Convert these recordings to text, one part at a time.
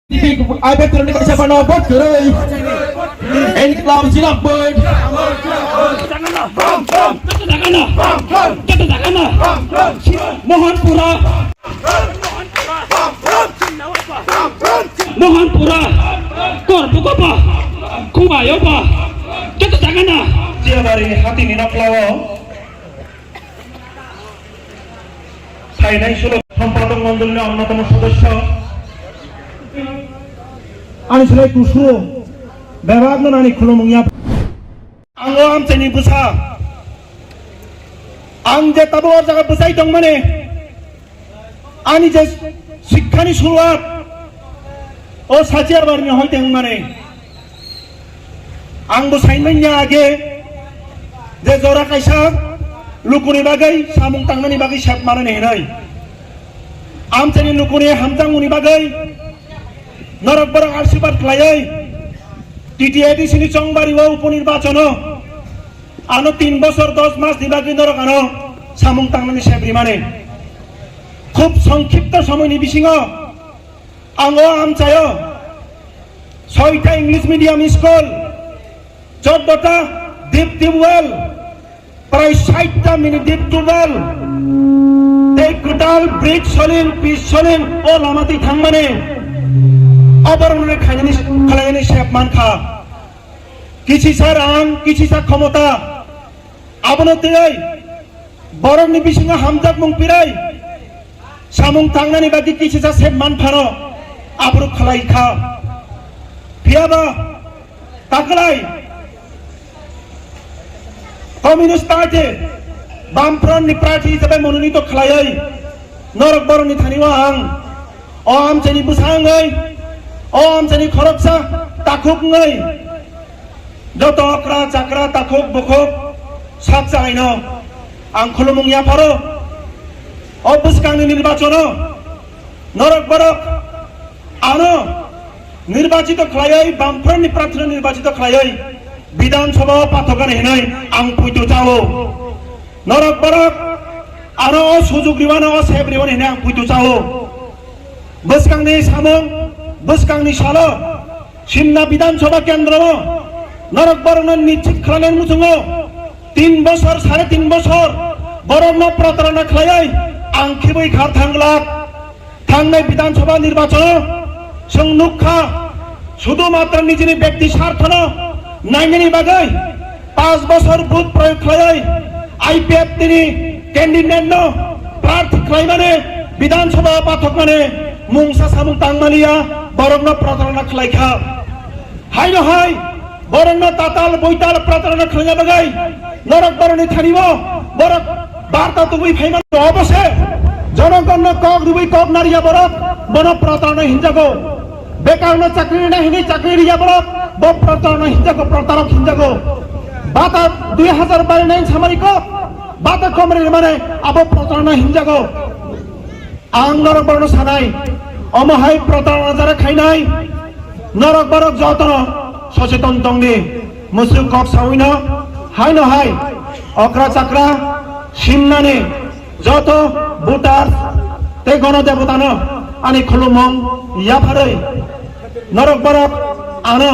Ai biết turun di siapa nombor gerai. Inklam silabut. Janganlah. Mohanpura. Mohanpura. Korbukopa. Kumayopa. Janganlah. Jiabari hati nina plawo. Sainai suluk সম্পাদক মণ্ডলীর অন্যতম সদস্য Ani selai kusu, bewak non ani kulo mengya. Anggo am ceni busa, ang je tabu or jaga busai dong mane, ani je sikhani suruat, o sajiar barnya hoi dong mane, ang busai menya age, je zora kaisa, lukuni bagai, samung tangani bagai siap mana nih nai, am ceni lukuni hamtang uni bagai. Norok barang arsibat klayai TTID sini Chongbari wa উপনির্বাচন ano 3 বছর 10 মাস দিবাগি নরক ano samung tangnani sebri mane খুব সংক্ষিপ্ত সময় নি বিসিং আঙ্গ আমচায় 6টা English medium school 14টা দ্বীপ tubewell প্রায় 60টা মিনি দ্বীপ টিউবওয়েল এই কোটাল ব্রিজ সলিং পিস সলিং ও লামাতি থাংমানে অবরণে খালাইনি শেপ মানখা কিছিসা রাং কিছিসা ক্ষমতা আবনতিই বরংনি বিসিং হামজাক মুংপিরাই সামুং থাংনানি বাকি কিছিসা শেপ মানফানো আবরু খালাইখা পিয়াবা তাকলাই কমিউনিস্ট পার্টি বামফ্রন্টনি প্রার্থী হিসেবে মনোনীত খালাই নরক বরংনি থানিওয়া আং ও আমচেনি বুসাঙ্গই Om jani khoroksa takuk ngai joto akra chakra takuk bukuk saksa aino ang khulumung ya paro obuskang nirbachano norok borok ano নির্বাচিত খালাই বামফ্রন্টনি প্রার্থী নির্বাচিত খালাই বিধানসভা পাঠকান হেনাই আং পুইতো চাও নরক বরক আনো সুযোগ রিবানো সেব রিবানো হেনাই আং পুইতো চাও বসকাংনি সামং বসকাংনি সালো সিমনা বিধানসভা কেন্দ্র নরক বরণ নিশ্চিত খালেন মুসুঙ্গ 3 বছর 3.5 বছর বরণ প্রতারণা খালাই আংখিবই ঘাট থাংলাক থাংনাই বিধানসভা নির্বাচন সংনুখা শুধুমাত্র নিজের ব্যক্তি স্বার্থ নাইনি বাগাই 5 বছর বুথ প্রয়োগ খালাই আইপিএফ তিনি ক্যান্ডিডেট প্রার্থী খাই মানে বিধানসভা পাঠক মানে মুংসা সামুং তাংমালিয়া বরণ প্রতারণা খালাইখা হাই নহাই বরণ তাতাল বৈতাল প্রতারণা খাইয়া বাগাই নরক বরণে থানিব বরক বার্তা তুই ফাইমান অবশ্যে জনগণ কক দুই কক নারিয়া বরক বন প্রতারণা হিংসাগো বেকার চাকরি না হিনি চাকরি রিয়া বরক ব প্রতারণা হিংসাগো প্রতারক হিংসাগো বাতা 2029 সামরিক বাতা কমরে মানে আব প্রতারণা হিংসাগো আং নরক বরণ সানাই অমহাই প্রতারণা যারা খাই নাই নরক বরক যতন সচেতন দংনি মুসলিম কক সাউইন হাই নহাই অকরা চাকরা সিমনানি যত ভোটার তে গণদেবতান আনি খুলুমং ইয়াফারই নরক বরক আনো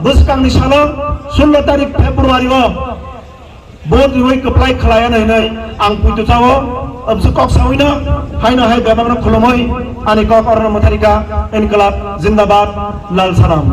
বুসকাংনি সালো 16 তারিখ ফেব্রুয়ারি ভোট রুই কপ্লাই খালায়া নাই আং পুইতো চাও অবসু কক সাউইন হাই নহাই বেবাংন খুলুমই আনি কক অরণ মথারিকা ইনকলাব জিন্দাবাদ লাল সালাম